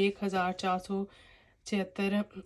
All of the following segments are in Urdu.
1476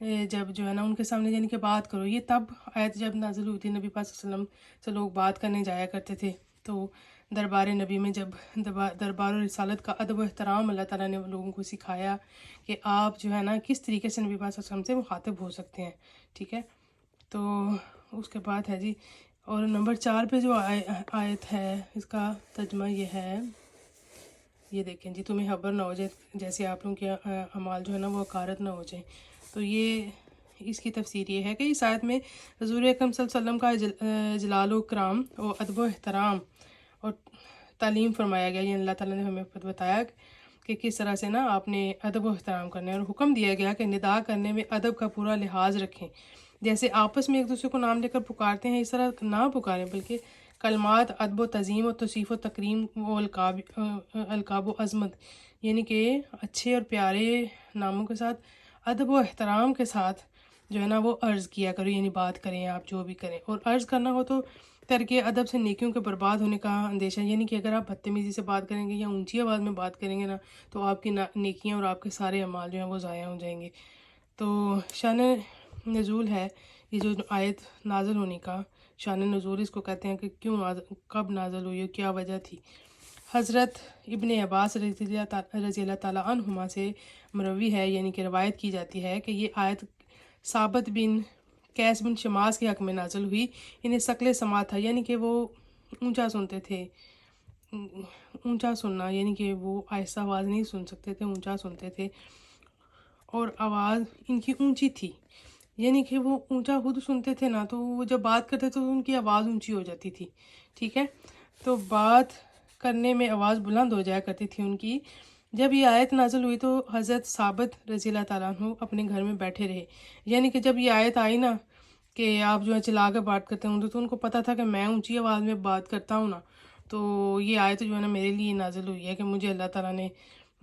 جب جو ہے نا ان کے سامنے یعنی کہ بات کرو. یہ تب آیت جب نازل ہوئی تھی نبی پاک صلی اللہ علیہ وسلم سے لوگ بات کرنے جایا کرتے تھے. تو دربار نبی میں جب دربار و رسالت کا ادب و احترام اللہ تعالیٰ نے لوگوں کو سکھایا کہ آپ جو ہے نا کس طریقے سے نبی پاک صلی اللہ علیہ وسلم سے مخاطب ہو سکتے ہیں. ٹھیک ہے. تو اس کے بعد ہے جی. اور نمبر 4 پہ جو آیت ہے اس کا ترجمہ یہ ہے، یہ دیکھیں جی، تمہیں خبر نہ ہو جائے جیسے آپ لوگوں کے اعمال جو ہے نا وہ حقارت نہ ہو جائیں. تو یہ اس کی تفسیر یہ ہے کہ اس آیت میں حضور اکرم صلی اللہ علیہ وسلم کا جلال و کرام اور ادب و احترام اور تعلیم فرمایا گیا. یعنی اللہ تعالیٰ نے ہمیں بتایا کہ کس طرح سے نا آپ نے ادب و احترام کرنا ہے، اور حکم دیا گیا کہ ندا کرنے میں ادب کا پورا لحاظ رکھیں. جیسے آپس میں ایک دوسرے کو نام لے کر پکارتے ہیں اس طرح نہ پکاریں، بلکہ کلمات ادب و تعظیم و توصیف و تکریم و القاب و عظمت یعنی کہ اچھے اور پیارے ناموں کے ساتھ ادب و احترام کے ساتھ جو ہے نا وہ عرض کیا کرو. یعنی بات کریں آپ جو بھی کریں، اور عرض کرنا ہو تو ترک ادب سے نیکیوں کے برباد ہونے کا اندیشہ. یعنی کہ اگر آپ بدتمیزی سے بات کریں گے یا اونچی آواز میں بات کریں گے نا تو آپ کی نیکیاں اور آپ کے سارے اعمال جو ہیں وہ ضائع ہو جائیں گے. تو شان نزول ہے یہ جو آیت نازل ہونے کا، شان نزول اس کو کہتے ہیں کہ کیوں کب نازل ہوئی اور کیا وجہ تھی. حضرت ابن عباس رضی اللہ تعالیٰ عنہما سے مروی ہے، یعنی کہ روایت کی جاتی ہے کہ یہ آیت ثابت بن قیس بن شماس کے حق میں نازل ہوئی. انہیں ثقل سماعت تھا، یعنی کہ وہ اونچا سنتے تھے. اونچا سننا یعنی کہ وہ آہستہ آواز نہیں سن سکتے تھے، اونچا سنتے تھے، اور آواز ان کی اونچی تھی. یعنی کہ وہ اونچا خود سنتے تھے نا، تو وہ جب بات کرتے تو ان کی آواز اونچی ہو جاتی تھی. ٹھیک ہے. تو بات کرنے میں آواز بلند ہو جایا کرتی تھی ان کی. جب یہ آیت نازل ہوئی تو حضرت ثابت رضی اللہ تعالیٰ عنہ اپنے گھر میں بیٹھے رہے. یعنی کہ جب یہ آیت آئی نا کہ آپ جو ہے چلا کر بات کرتے ہوں تو ان کو پتہ تھا کہ میں اونچی آواز میں بات کرتا ہوں نا، تو یہ آیت جو ہے نا میرے لیے نازل ہوئی ہے کہ مجھے اللہ تعالیٰ نے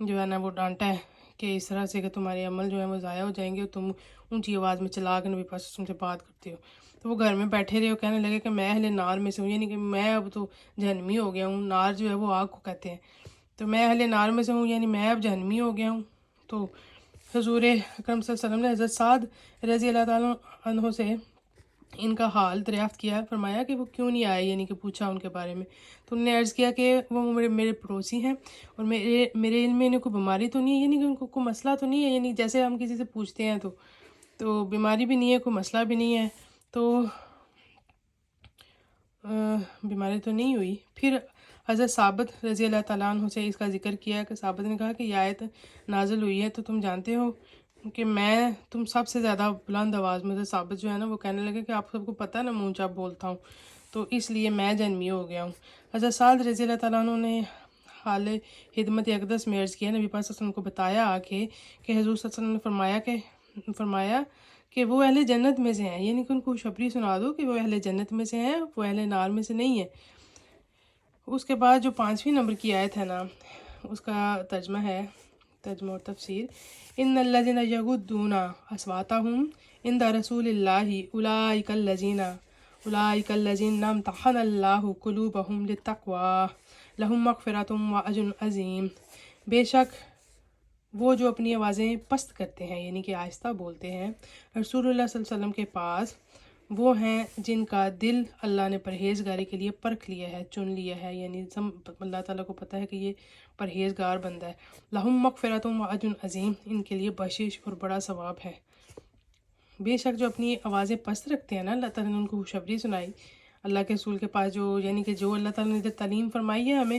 جو ہے نا وہ ڈانٹا ہے کہ اس طرح سے کہ تمہارے عمل جو ہے وہ ضائع ہو جائیں گے اور تم اونچی آواز میں چلا کے نبی پاک صلی اللہ علیہ وسلم سے بات کرتے ہو. تو وہ گھر میں بیٹھے رہے اور کہنے لگے کہ میں اہل نار میں سے ہوں، یعنی کہ میں اب تو جہنمی ہو گیا ہوں. نار جو ہے وہ آگ کو کہتے ہیں، تو میں اہل نار میں سے ہوں، یعنی میں اب جہنمی ہو گیا ہوں. تو حضور اکرم صلی اللہ علیہ وسلم نے حضرت سعد رضی اللہ تعالیٰ عنہ سے ان کا حال دریافت کیا، فرمایا کہ وہ کیوں نہیں آئے، یعنی کہ پوچھا ان کے بارے میں. تو انہوں نے عرض کیا کہ وہ میرے پڑوسی ہیں اور میرے علم میں انہیں کوئی بیماری تو نہیں ہے، یعنی کہ ان کو کوئی مسئلہ تو نہیں ہے. یعنی جیسے ہم کسی سے پوچھتے ہیں تو بیماری بھی نہیں ہے، کوئی مسئلہ بھی نہیں ہے، تو بیماری تو نہیں ہوئی. پھر حضرت ثابت رضی اللہ تعالیٰ عنہ سے اس کا ذکر کیا کہ ثابت نے کہا کہ یہ آیت نازل ہوئی ہے تو تم جانتے ہو کہ میں تم سب سے زیادہ بلند آواز میں. ثابت جو ہے نا وہ کہنے لگے کہ آپ سب کو پتہ ہے نا میں اونچا بولتا ہوں، تو اس لیے میں جہنمی ہو گیا ہوں. حضرت سعد رضی اللہ تعالیٰ عنہ نے حال خدمت اقدس میں عرض کیا، نبی پاک صلی اللہ علیہ وسلم کو بتایا آ کے کہ حضور صلی اللہ علیہ وسلم نے فرمایا کہ وہ اہل جنت میں سے ہیں. یعنی کہ ان کو خوشخبری سنا دو کہ وہ اہل جنت میں سے ہیں، وہ اہل نار میں سے نہیں ہیں. اس کے بعد جو 5ویں نمبر کی آیت ہے نا اس کا ترجمہ اور تفسیر: ان الذین یغضون اصواتهم عند رسول اللہ اولئک الذین امتحن اللہ قلوبهم للتقوی لہم مغفرۃ واجر عظیم. بے شک وہ جو اپنی آوازیں پست کرتے ہیں یعنی کہ آہستہ بولتے ہیں رسول اللہ صلی اللہ علیہ وسلم کے پاس، وہ ہیں جن کا دل اللہ نے پرہیزگاری کے لیے پرکھ لیا ہے، چن لیا ہے. یعنی اللہ تعالیٰ کو پتہ ہے کہ یہ پرہیزگار بندہ ہے. لہم مغفرۃ واجر عظیم، ان کے لیے بخشش اور بڑا ثواب ہے. بے شک جو اپنی آوازیں پست رکھتے ہیں نا، اللہ تعالیٰ نے ان کو خوشخبری سنائی اللہ کے رسول کے پاس، جو یعنی کہ جو اللہ تعالیٰ نے تعلیم فرمائی ہے ہمیں،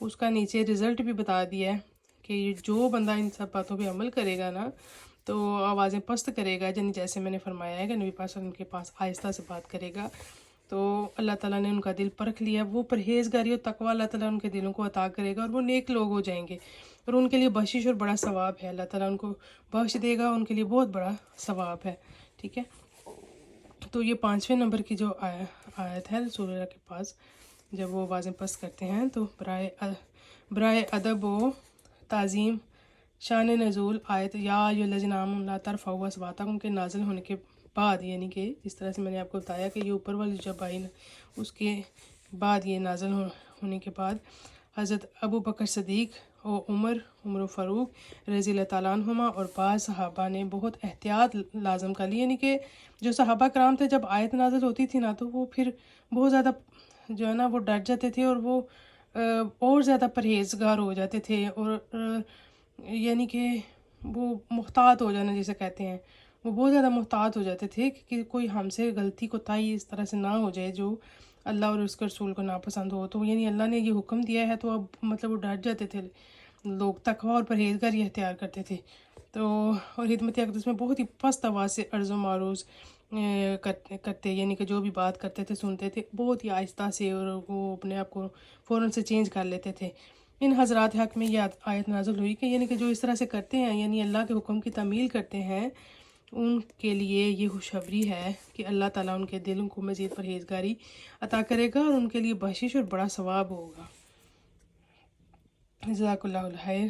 اس کا نیچے رزلٹ بھی بتا دیا ہے کہ جو بندہ ان سب باتوں پہ عمل کرے گا نا تو آوازیں پست کرے گا، یعنی جیسے میں نے فرمایا ہے کہ نبی پاک صلی اللہ علیہ وسلم کے پاس آہستہ سے بات کرے گا، تو اللہ تعالیٰ نے ان کا دل پرکھ لیا. وہ پرہیزگاری اور تقوی اللہ تعالیٰ ان کے دلوں کو عطا کرے گا اور وہ نیک لوگ ہو جائیں گے، اور ان کے لیے بخشش اور بڑا ثواب ہے. اللہ تعالیٰ ان کو بخش دے گا، ان کے لیے بہت بڑا ثواب ہے. ٹھیک ہے. تو یہ 5ویں نمبر کی جو آیت ہے رسول اللہ کے پاس جب وہ آوازیں پست کرتے ہیں تو برائے ادب و تعظیم شان نزول آیت یا ایھا الذین آمنوا لا ترفعوا اصواتکم کے نازل ہونے کے بعد، یعنی کہ جس طرح سے میں نے آپ کو بتایا کہ یہ اوپر والی جب آئی نا اس کے بعد یہ نازل ہونے کے بعد حضرت ابو بکر صدیق عمر فاروق رضی اللہ تعالیٰ عنہما اور بعض صحابہ نے بہت احتیاط لازم کر لی، یعنی کہ جو صحابہ کرام تھے جب آیت نازل ہوتی تھی نا تو وہ پھر بہت زیادہ جو ہے نا وہ ڈر جاتے تھے، اور وہ اور زیادہ پرہیزگار ہو جاتے تھے، اور یعنی کہ وہ محتاط ہو جانا جسے کہتے ہیں، وہ بہت زیادہ محتاط ہو جاتے تھے کہ کوئی ہم سے غلطی کوتاہی اس طرح سے نہ ہو جائے جو اللہ اور اس کے رسول کو ناپسند ہو۔ تو یعنی اللہ نے یہ حکم دیا ہے تو اب مطلب وہ ڈر جاتے تھے لوگ، تقویٰ اور پرہیزگاری اختیار کرتے تھے۔ تو اور خدمت اقدس میں بہت ہی پست آواز سے عرض و معروض کرتے، یعنی کہ جو بھی بات کرتے تھے سنتے تھے بہت ہی آہستہ سے، اور وہ اپنے آپ کو فوراً سے چینج کر لیتے تھے۔ ان حضرات حق میں یہ آیت نازل ہوئی کہ یعنی کہ جو اس طرح سے کرتے ہیں، یعنی اللہ کے حکم کی تعمیل کرتے ہیں، ان کے لیے یہ خوشخبری ہے کہ اللہ تعالیٰ ان کے دلوں کو مزید پرہیزگاری عطا کرے گا، اور ان کے لیے بخشش اور بڑا ثواب ہوگا۔ جزاک اللہ الخیر۔